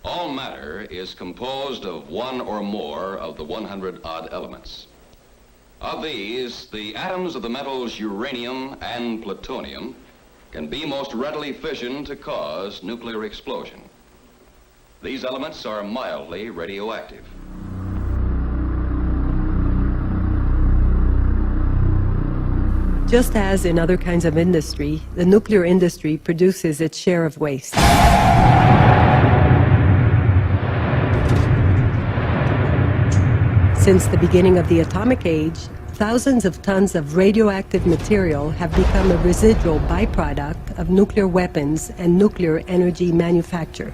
All matter is composed of one or more of the 100-odd elements. Of these, the atoms of the metals uranium and plutonium can be most readily fissioned to cause nuclear explosion. These elements are mildly radioactive. Just as in other kinds of industry, the nuclear industry produces its share of waste. Since the beginning of the atomic age, thousands of tons of radioactive material have become a residual byproduct of nuclear weapons and nuclear energy manufacture.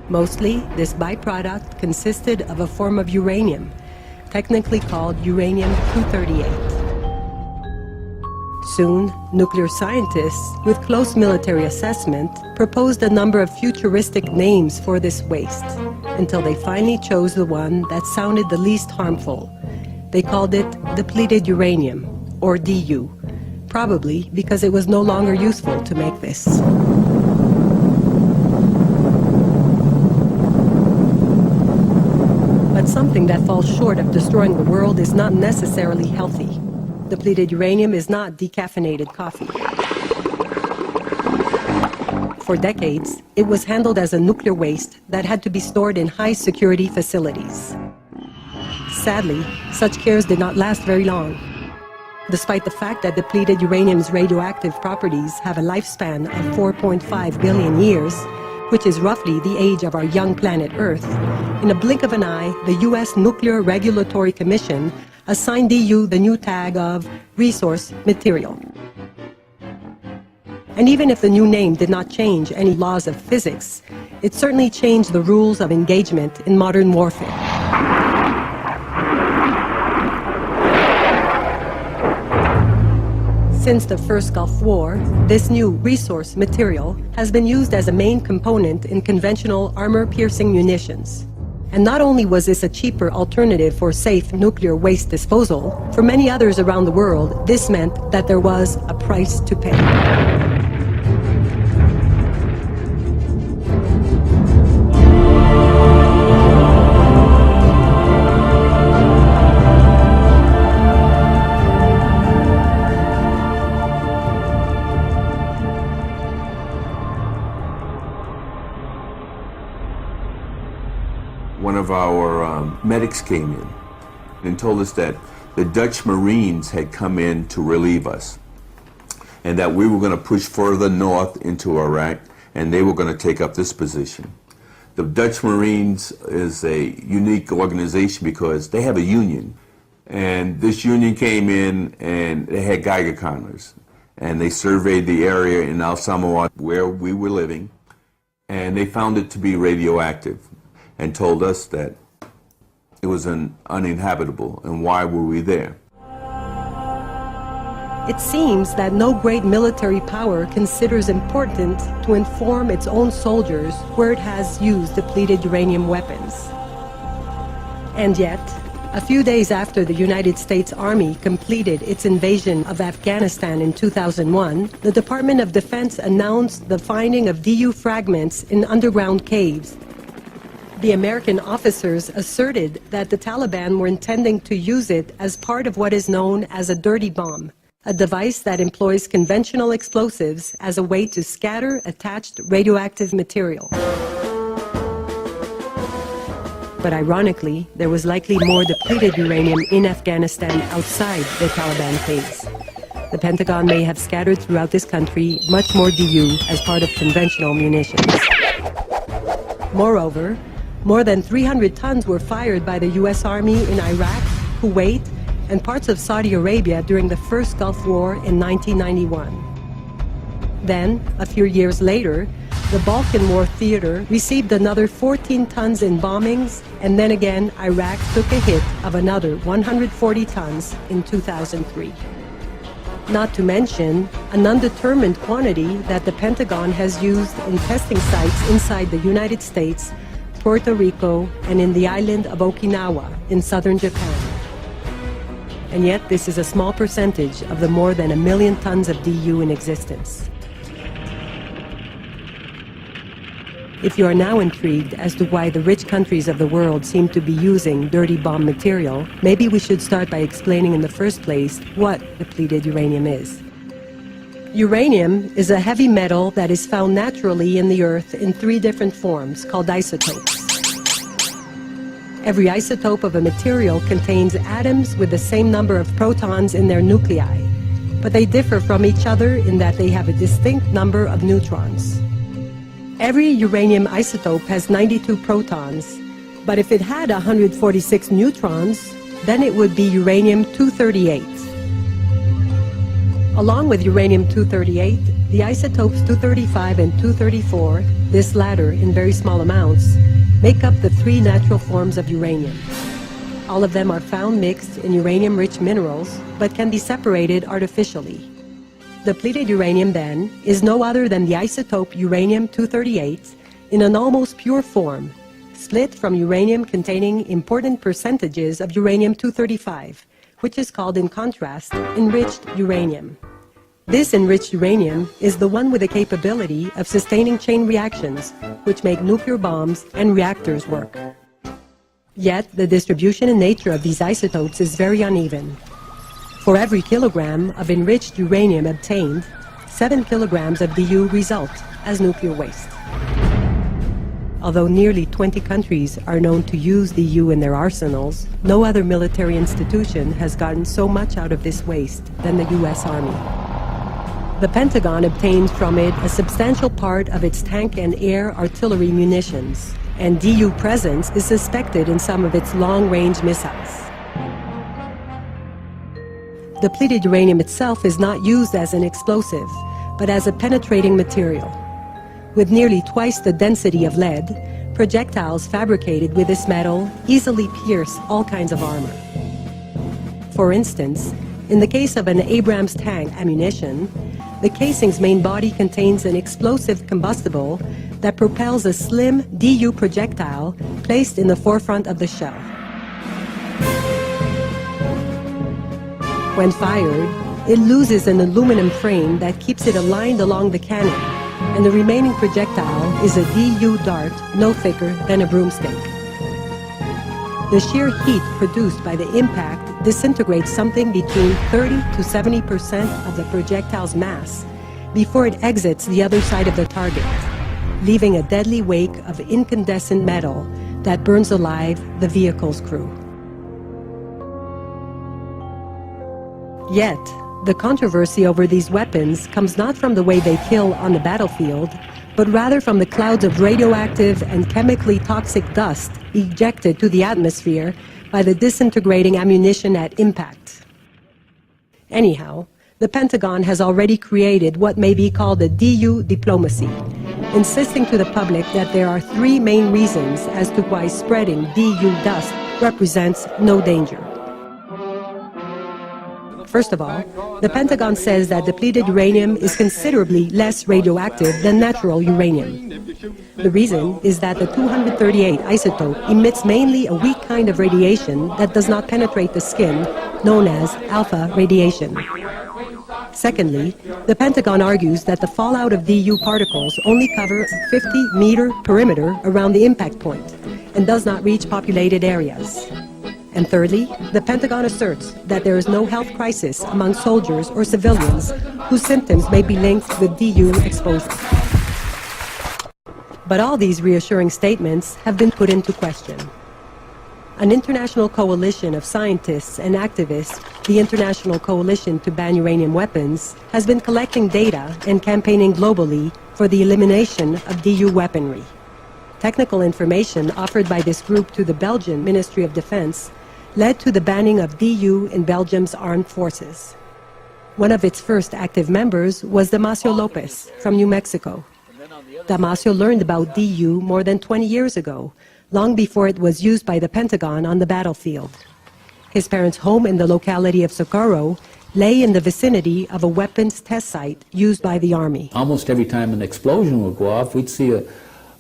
Mostly, this byproduct consisted of a form of uranium, technically called uranium-238. Soon, nuclear scientists, with close military assessment, proposed a number of futuristic names for this waste, until they finally chose the one that sounded the least harmful. They called it depleted uranium, or DU, probably because it was no longer useful to make this. But something that falls short of destroying the world is not necessarily healthy. Depleted uranium is not decaffeinated coffee. For decades, it was handled as a nuclear waste that had to be stored in high-security facilities. Sadly, such cares did not last very long. Despite the fact that depleted uranium's radioactive properties have a lifespan of 4.5 billion years, which is roughly the age of our young planet Earth, in a blink of an eye, the U.S. Nuclear Regulatory Commission assigned DU the new tag of resource material. And even if the new name did not change any laws of physics, it certainly changed the rules of engagement in modern warfare. Since the first Gulf War, this new resource material has been used as a main component in conventional armor-piercing munitions. And not only was this a cheaper alternative for safe nuclear waste disposal, for many others around the world, this meant that there was a price to pay. One of our medics came in and told us that the Dutch Marines had come in to relieve us and that we were going to push further north into Iraq and they were going to take up this position. The Dutch Marines is a unique organization because they have a union, and this union came in and they had Geiger counters and they surveyed the area in Al Samawat where we were living, and they found it to be radioactive and told us that it was uninhabitable, and why were we there? It seems that no great military power considers important to inform its own soldiers where it has used depleted uranium weapons. And yet, a few days after the United States Army completed its invasion of Afghanistan in 2001, the Department of Defense announced the finding of DU fragments in underground caves. The American officers asserted that the Taliban were intending to use it as part of what is known as a dirty bomb, a device that employs conventional explosives as a way to scatter attached radioactive material. But ironically, there was likely more depleted uranium in Afghanistan outside the Taliban caves. The Pentagon may have scattered throughout this country much more DU as part of conventional munitions. Moreover, more than 300 tons were fired by the U.S. Army in Iraq, Kuwait, and parts of Saudi Arabia during the first Gulf War in 1991. Then, a few years later, the Balkan War theater received another 14 tons in bombings, and then again Iraq took a hit of another 140 tons in 2003. Not to mention an undetermined quantity that the Pentagon has used in testing sites inside the United States, Puerto Rico, and in the island of Okinawa in southern Japan. And yet this is a small percentage of the more than 1 million tons of DU in existence. If you are now intrigued as to why the rich countries of the world seem to be using dirty bomb material, maybe we should start by explaining in the first place what depleted uranium is. Uranium is a heavy metal that is found naturally in the Earth in 3 different forms called isotopes. Every isotope of a material contains atoms with the same number of protons in their nuclei, but they differ from each other in that they have a distinct number of neutrons. Every uranium isotope has 92 protons, but if it had 146 neutrons, then it would be uranium-238. Along with uranium-238, the isotopes 235 and 234, this latter in very small amounts, make up the 3 natural forms of uranium. All of them are found mixed in uranium-rich minerals, but can be separated artificially. Depleted uranium, then, is no other than the isotope uranium-238 in an almost pure form, split from uranium containing important percentages of uranium-235, which is called, in contrast, enriched uranium. This enriched uranium is the one with the capability of sustaining chain reactions, which make nuclear bombs and reactors work. Yet, the distribution and nature of these isotopes is very uneven. For every kilogram of enriched uranium obtained, 7 kilograms of DU result as nuclear waste. Although nearly 20 countries are known to use DU in their arsenals, no other military institution has gotten so much out of this waste than the U.S. Army. The Pentagon obtained from it a substantial part of its tank and air artillery munitions, and DU presence is suspected in some of its long-range missiles. Depleted uranium itself is not used as an explosive, but as a penetrating material. With nearly twice the density of lead, projectiles fabricated with this metal easily pierce all kinds of armor. For instance, in the case of an Abrams tank ammunition, the casing's main body contains an explosive combustible that propels a slim DU projectile placed in the forefront of the shell. When fired, it loses an aluminum frame that keeps it aligned along the cannon, and the remaining projectile is a DU dart no thicker than a broomstick. The sheer heat produced by the impact disintegrates something between 30 to 70% of the projectile's mass before it exits the other side of the target, leaving a deadly wake of incandescent metal that burns alive the vehicle's crew. Yet, the controversy over these weapons comes not from the way they kill on the battlefield, but rather from the clouds of radioactive and chemically toxic dust ejected to the atmosphere by the disintegrating ammunition at impact. Anyhow, the Pentagon has already created what may be called a DU diplomacy, insisting to the public that there are 3 main reasons as to why spreading DU dust represents no danger. First of all, the Pentagon says that depleted uranium is considerably less radioactive than natural uranium. The reason is that the 238 isotope emits mainly a weak kind of radiation that does not penetrate the skin, known as alpha radiation. Secondly, the Pentagon argues that the fallout of DU particles only cover a 50-meter perimeter around the impact point and does not reach populated areas. And thirdly, the Pentagon asserts that there is no health crisis among soldiers or civilians whose symptoms may be linked with DU exposure. But all these reassuring statements have been put into question. An international coalition of scientists and activists, the International Coalition to Ban Uranium Weapons, has been collecting data and campaigning globally for the elimination of DU weaponry. Technical information offered by this group to the Belgian Ministry of Defense led to the banning of DU in Belgium's armed forces. One of its first active members was Damasio Lopez from New Mexico. Damasio learned about DU more than 20 years ago, long before it was used by the Pentagon on the battlefield. His parents' home in the locality of Socorro lay in the vicinity of a weapons test site used by the Army. Almost every time an explosion would go off, we'd see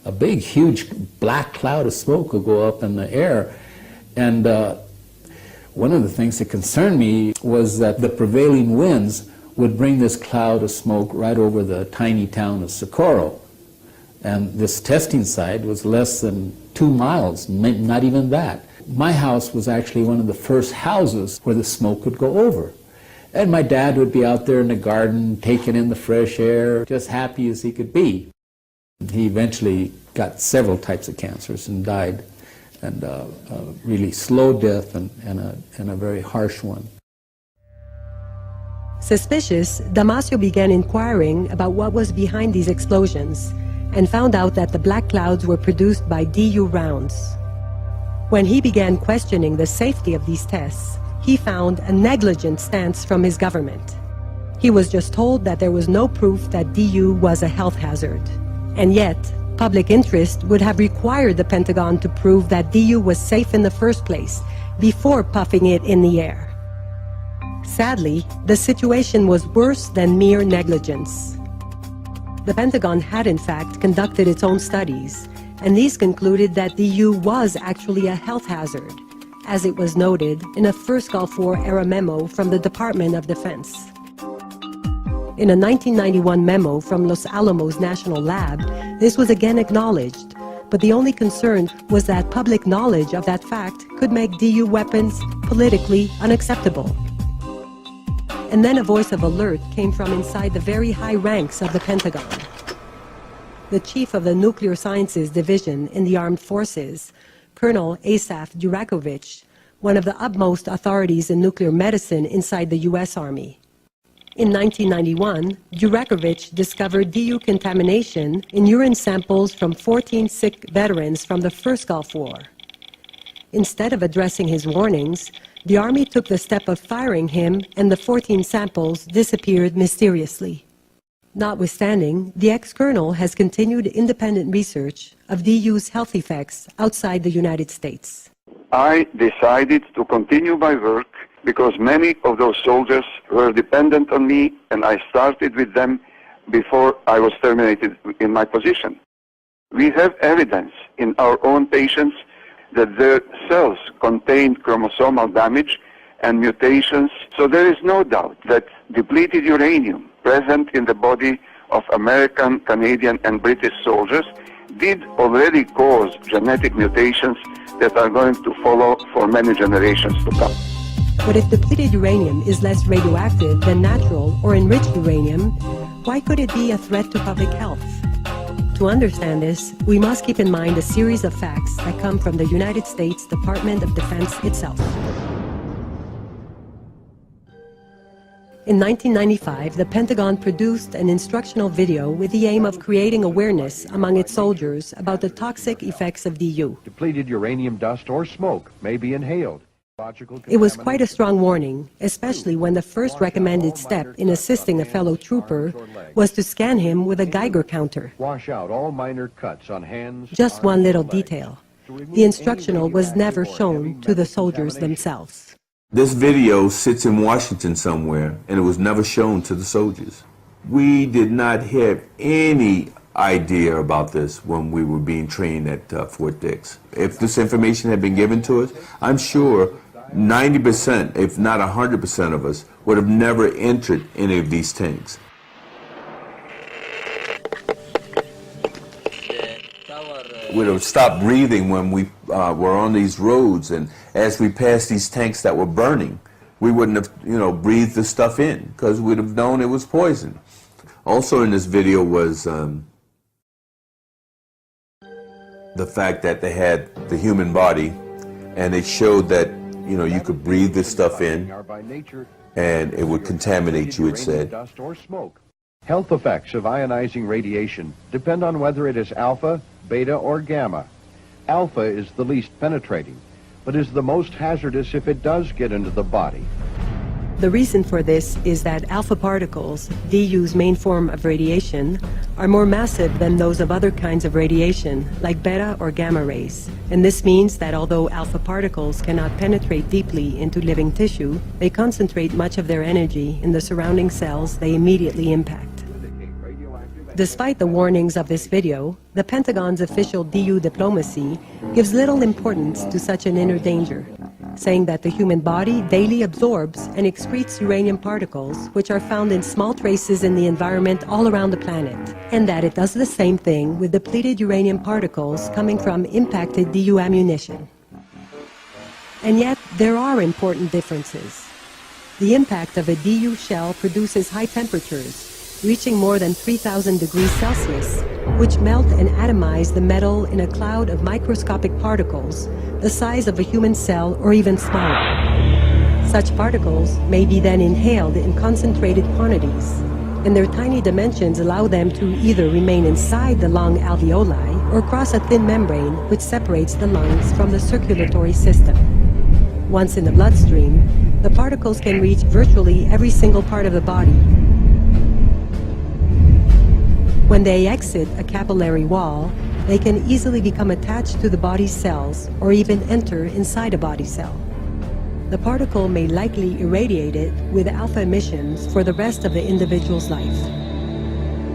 a big, huge black cloud of smoke would go up in the air. And one of the things that concerned me was that the prevailing winds would bring this cloud of smoke right over the tiny town of Socorro. And this testing site was less than 2 miles, not even that. My house was actually one of the first houses where the smoke could go over. And my dad would be out there in the garden, taking in the fresh air, just happy as he could be. He eventually got several types of cancers and died, and a really slow death and a very harsh one. Suspicious, Damasio began inquiring about what was behind these explosions and found out that the black clouds were produced by DU rounds. When he began questioning the safety of these tests, he found a negligent stance from his government. He was just told that there was no proof that DU was a health hazard. And yet, public interest would have required the Pentagon to prove that DU was safe in the first place before puffing it in the air. Sadly, the situation was worse than mere negligence. The Pentagon had in fact conducted its own studies, and these concluded that DU was actually a health hazard, as it was noted in a first Gulf War era memo from the Department of Defense. In a 1991 memo from Los Alamos National Lab, this was again acknowledged, but the only concern was that public knowledge of that fact could make DU weapons politically unacceptable. And then a voice of alert came from inside the very high ranks of the Pentagon. The chief of the Nuclear Sciences Division in the Armed Forces, Colonel Asaf Durakovich, one of the utmost authorities in nuclear medicine inside the U.S. Army. In 1991, Durakovich discovered DU contamination in urine samples from 14 sick veterans from the first Gulf War. Instead of addressing his warnings, the Army took the step of firing him, and the 14 samples disappeared mysteriously. Notwithstanding, the ex-colonel has continued independent research of DU's health effects outside the United States. I decided to continue my work because many of those soldiers were dependent on me, and I started with them before I was terminated in my position. We have evidence in our own patients that their cells contained chromosomal damage and mutations, so there is no doubt that depleted uranium present in the body of American, Canadian, and British soldiers did already cause genetic mutations that are going to follow for many generations to come. But if depleted uranium is less radioactive than natural or enriched uranium, why could it be a threat to public health? To understand this, we must keep in mind a series of facts that come from the United States Department of Defense itself. In 1995, the Pentagon produced an instructional video with the aim of creating awareness among its soldiers about the toxic effects of DU. Depleted uranium dust or smoke may be inhaled. It was quite a strong warning, especially when the first recommended step in assisting a fellow trooper was to scan him with a Geiger counter. Wash out all minor cuts on hands. Just one little detail. The instructional was never shown to the soldiers themselves. This video sits in Washington somewhere, and it was never shown to the soldiers. We did not have any idea about this when we were being trained at Fort Dix. If this information had been given to us, I'm sure 90%, if not 100% of us, would have never entered any of these tanks. We'd have stopped breathing when we were on these roads, and as we passed these tanks that were burning, we wouldn't have, breathed the stuff in, because we'd have known it was poison. Also in this video was the fact that they had the human body, and they showed that you could breathe this stuff in, and it would contaminate you, it said. Dust or smoke. Health effects of ionizing radiation depend on whether it is alpha, beta, or gamma. Alpha is the least penetrating, but is the most hazardous if it does get into the body. The reason for this is that alpha particles, DU's main form of radiation, are more massive than those of other kinds of radiation, like beta or gamma rays. And this means that although alpha particles cannot penetrate deeply into living tissue, they concentrate much of their energy in the surrounding cells they immediately impact. Despite the warnings of this video, the Pentagon's official DU diplomacy gives little importance to such an inner danger. saying that the human body daily absorbs and excretes uranium particles, which are found in small traces in the environment all around the planet, and that it does the same thing with depleted uranium particles coming from impacted DU ammunition. And yet, there are important differences. The impact of a DU shell produces high temperatures, reaching more than 3,000 degrees Celsius, which melt and atomize the metal in a cloud of microscopic particles, the size of a human cell or even smaller. Such particles may be then inhaled in concentrated quantities, and their tiny dimensions allow them to either remain inside the lung alveoli or cross a thin membrane which separates the lungs from the circulatory system. Once in the bloodstream, the particles can reach virtually every single part of the body. When they exit a capillary wall, they can easily become attached to the body's cells or even enter inside a body cell. The particle may likely irradiate it with alpha emissions for the rest of the individual's life.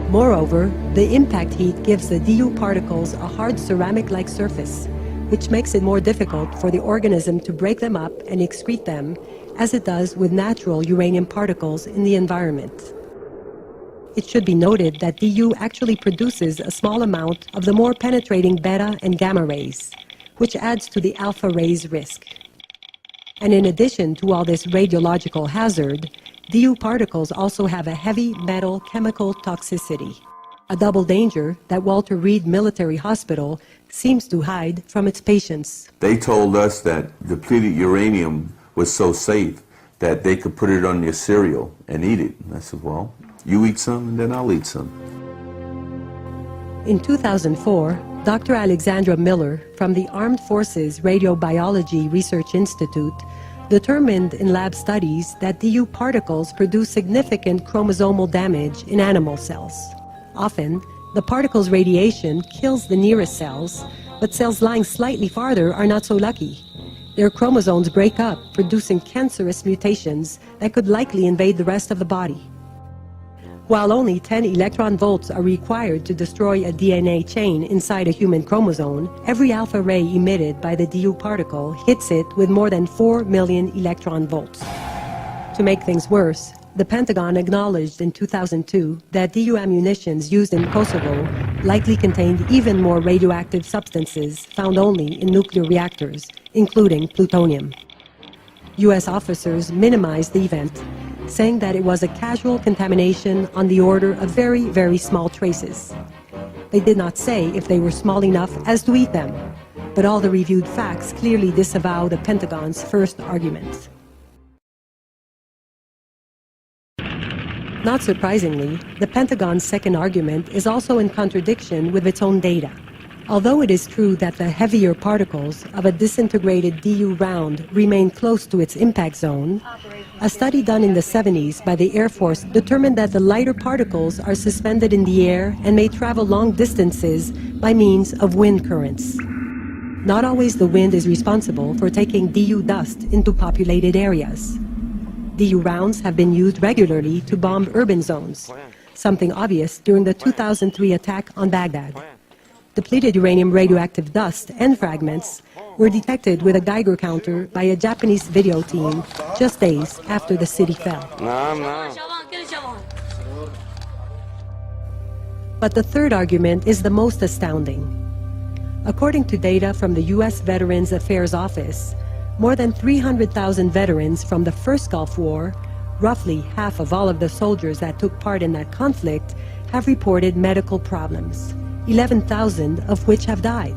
Moreover, the impact heat gives the DU particles a hard ceramic-like surface, which makes it more difficult for the organism to break them up and excrete them, as it does with natural uranium particles in the environment. It should be noted that DU actually produces a small amount of the more penetrating beta and gamma rays, which adds to the alpha rays risk. And in addition to all this radiological hazard, DU particles also have a heavy metal chemical toxicity, a double danger that Walter Reed Military Hospital seems to hide from its patients. They told us that depleted uranium was so safe that they could put it on your cereal and eat it. And I said, well, you eat some and then I'll eat some. In 2004, Dr. Alexandra Miller from the Armed Forces Radiobiology Research Institute determined in lab studies that DU particles produce significant chromosomal damage in animal cells. Often, the particle's radiation kills the nearest cells, but cells lying slightly farther are not so lucky. Their chromosomes break up, producing cancerous mutations that could likely invade the rest of the body. While only 10 electron volts are required to destroy a DNA chain inside a human chromosome, every alpha ray emitted by the DU particle hits it with more than 4 million electron volts. To make things worse, the Pentagon acknowledged in 2002 that DU ammunitions used in Kosovo likely contained even more radioactive substances found only in nuclear reactors, including plutonium. U.S. officers minimized the event, saying that it was a casual contamination on the order of very, very small traces. They did not say if they were small enough as to eat them, but all the reviewed facts clearly disavow the Pentagon's first argument. Not surprisingly, the Pentagon's second argument is also in contradiction with its own data. Although it is true that the heavier particles of a disintegrated DU round remain close to its impact zone, a study done in the 70s by the Air Force determined that the lighter particles are suspended in the air and may travel long distances by means of wind currents. Not always the wind is responsible for taking DU dust into populated areas. DU rounds have been used regularly to bomb urban zones, something obvious during the 2003 attack on Baghdad. Depleted uranium radioactive dust and fragments were detected with a Geiger counter by a Japanese video team just days after the city fell. But the third argument is the most astounding. According to data from the U.S. Veterans Affairs Office, more than 300,000 veterans from the first Gulf War, roughly half of all of the soldiers that took part in that conflict, have reported medical problems, 11,000 of which have died.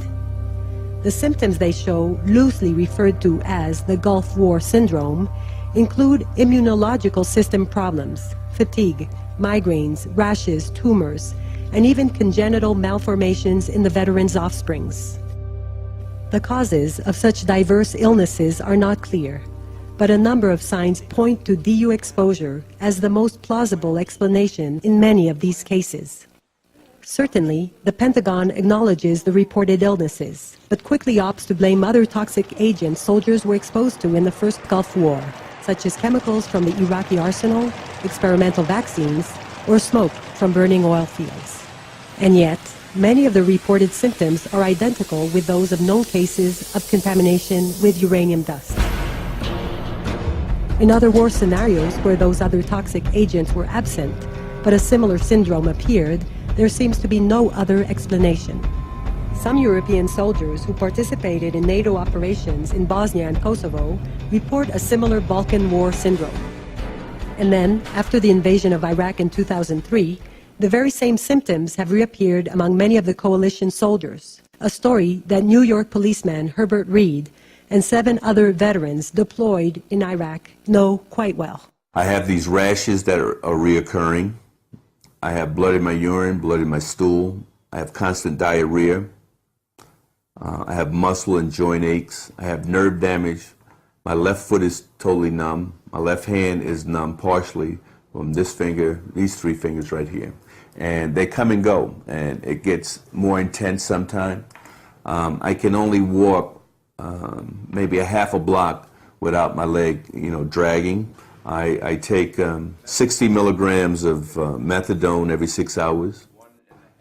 The symptoms they show, loosely referred to as the Gulf War syndrome, include immunological system problems, fatigue, migraines, rashes, tumors, and even congenital malformations in the veterans' offsprings. The causes of such diverse illnesses are not clear, but a number of signs point to DU exposure as the most plausible explanation in many of these cases. Certainly, the Pentagon acknowledges the reported illnesses, but quickly opts to blame other toxic agents soldiers were exposed to in the first Gulf War, such as chemicals from the Iraqi arsenal, experimental vaccines, or smoke from burning oil fields. And yet, many of the reported symptoms are identical with those of known cases of contamination with uranium dust. In other war scenarios where those other toxic agents were absent, but a similar syndrome appeared, there seems to be no other explanation. Some European soldiers who participated in NATO operations in Bosnia and Kosovo report a similar Balkan War syndrome. And then, after the invasion of Iraq in 2003, the very same symptoms have reappeared among many of the coalition soldiers, a story that New York policeman Herbert Reed and 7 other veterans deployed in Iraq know quite well. I have these rashes that are reoccurring. I have blood in my urine, blood in my stool. I have constant diarrhea. I have muscle and joint aches. I have nerve damage. My left foot is totally numb. My left hand is numb partially from this finger, these 3 fingers right here. And they come and go, and it gets more intense sometimes. I can only walk maybe a half a block without my leg, dragging. I take 60 milligrams of methadone every 6 hours.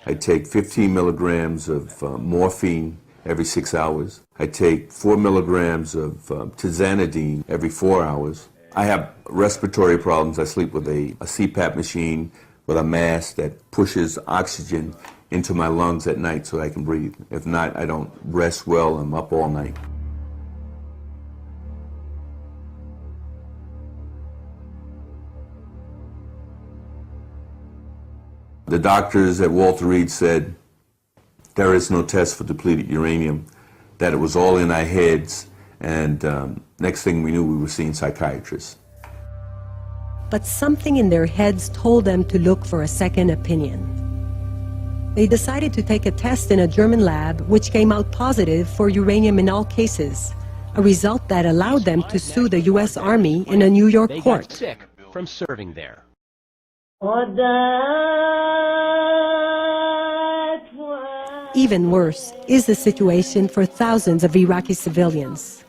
I take 15 milligrams of morphine every 6 hours. I take 4 milligrams of tizanidine every 4 hours. I have respiratory problems. I sleep with a CPAP machine with a mask that pushes oxygen into my lungs at night so I can breathe. If not, I don't rest well. I'm up all night. The doctors at Walter Reed said there is no test for depleted uranium, that it was all in our heads, and next thing we knew, we were seeing psychiatrists. But something in their heads told them to look for a second opinion. They decided to take a test in a German lab which came out positive for uranium in all cases, a result that allowed them to sue the U.S. Army in a New York court. They got sick from serving there. Even worse is the situation for thousands of Iraqi civilians.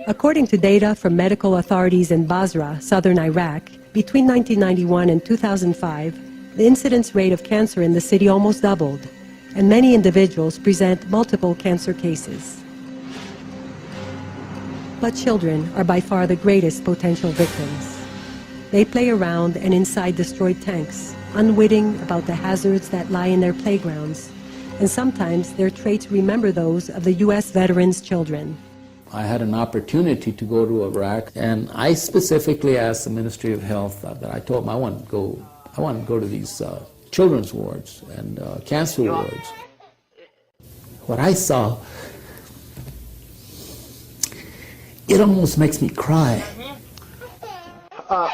According to data from medical authorities in Basra, southern Iraq, between 1991 and 2005, the incidence rate of cancer in the city almost doubled, and many individuals present multiple cancer cases. But children are by far the greatest potential victims. They play around and inside destroyed tanks, unwitting about the hazards that lie in their playgrounds, and sometimes their traits remember those of the U.S. veterans' children. I had an opportunity to go to Iraq, and I specifically asked the Ministry of Health that I told them I want to go to these children's wards and cancer wards. What I saw, it almost makes me cry. A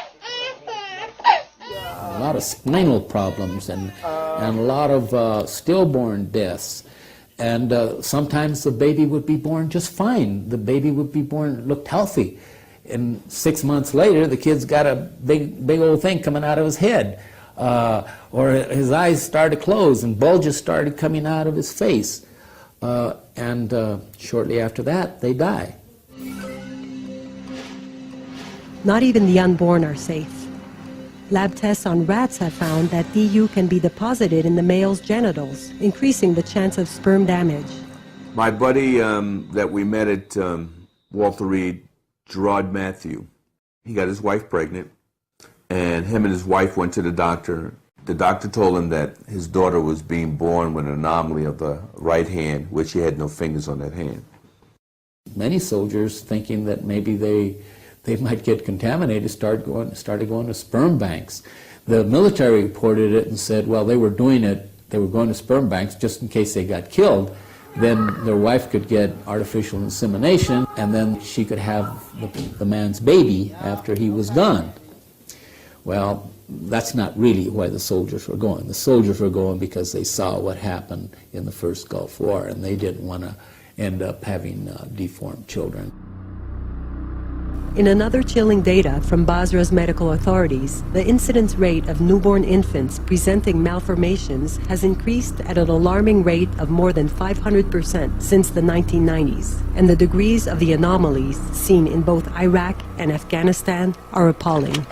lot of spinal problems and a lot of stillborn deaths. And sometimes the baby would be born just fine. The baby would be born, looked healthy. And 6 months later, the kid's got a big old thing coming out of his head. Or his eyes started to close and bulges started coming out of his face. And shortly after that, they die. Not even the unborn are safe. Lab tests on rats have found that DU can be deposited in the male's genitals, increasing the chance of sperm damage. My buddy that we met at Walter Reed, Gerard Matthew, he got his wife pregnant, and him and his wife went to the doctor. The doctor told him that his daughter was being born with an anomaly of the right hand, which he had no fingers on that hand. Many soldiers, thinking that maybe they might get contaminated, started going to sperm banks. The military reported it and said, well, they were doing it, they were going to sperm banks just in case they got killed. Then their wife could get artificial insemination, and then she could have the man's baby after he was gone. Well, that's not really why the soldiers were going. The soldiers were going because they saw what happened in the first Gulf War, and they didn't want to end up having deformed children. In another chilling data from Basra's medical authorities, the incidence rate of newborn infants presenting malformations has increased at an alarming rate of more than 500% since the 1990s, and the degrees of the anomalies seen in both Iraq and Afghanistan are appalling.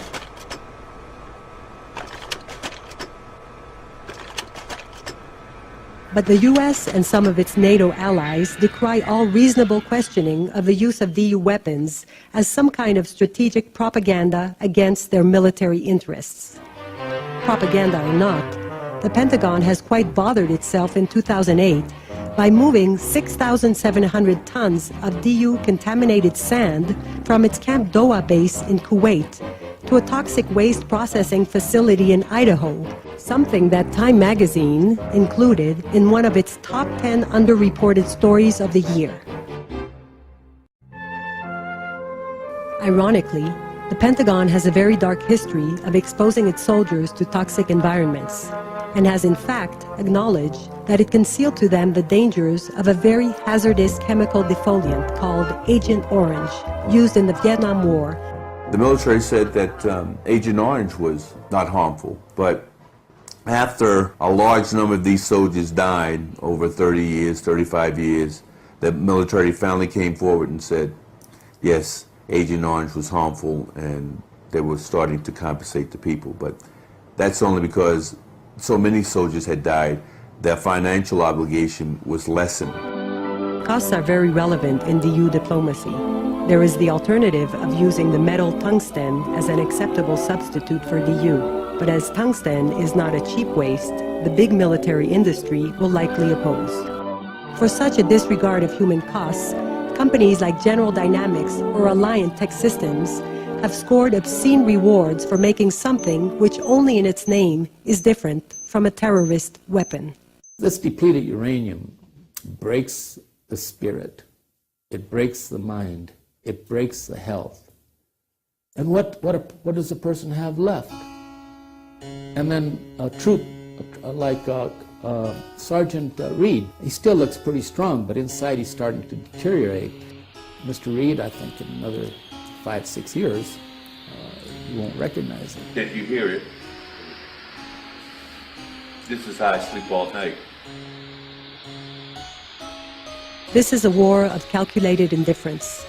But the U.S. and some of its NATO allies decry all reasonable questioning of the use of DU weapons as some kind of strategic propaganda against their military interests. Propaganda or not, the Pentagon has quite bothered itself in 2008 by moving 6,700 tons of DU-contaminated sand from its Camp Doha base in Kuwait to a toxic waste processing facility in Idaho, something that Time magazine included in one of its top 10 underreported stories of the year. Ironically, the Pentagon has a very dark history of exposing its soldiers to toxic environments, and has in fact acknowledged that it concealed to them the dangers of a very hazardous chemical defoliant called Agent Orange, used in the Vietnam War. The military said that Agent Orange was not harmful, but after a large number of these soldiers died over 30 years, 35 years, the military finally came forward and said, yes, Agent Orange was harmful, and they were starting to compensate the people. But that's only because so many soldiers had died, their financial obligation was lessened. Costs are very relevant in DU diplomacy. There is the alternative of using the metal tungsten as an acceptable substitute for DU. But as tungsten is not a cheap waste, the big military industry will likely oppose. For such a disregard of human costs, companies like General Dynamics or Alliant Tech Systems have scored obscene rewards for making something which only in its name is different from a terrorist weapon. This depleted uranium breaks the spirit, it breaks the mind, it breaks the health. And what does a person have left? And then a troop like Sergeant Reed, he still looks pretty strong, but inside he's starting to deteriorate. Mr. Reed, I think in another 5-6 years, you won't recognize him. Can't you hear it? This is how I sleep all night. This is a war of calculated indifference.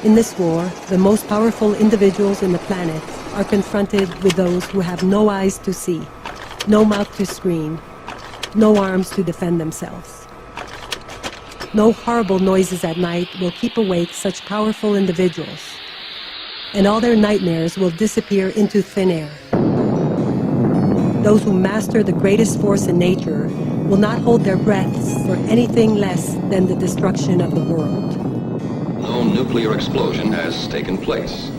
In this war, the most powerful individuals in the planet are confronted with those who have no eyes to see, no mouth to scream, no arms to defend themselves. No horrible noises at night will keep awake such powerful individuals, and all their nightmares will disappear into thin air. Those who master the greatest force in nature will not hold their breaths for anything less than the destruction of the world. No nuclear explosion has taken place.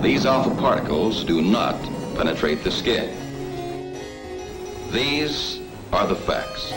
These alpha particles do not penetrate the skin. These are the facts.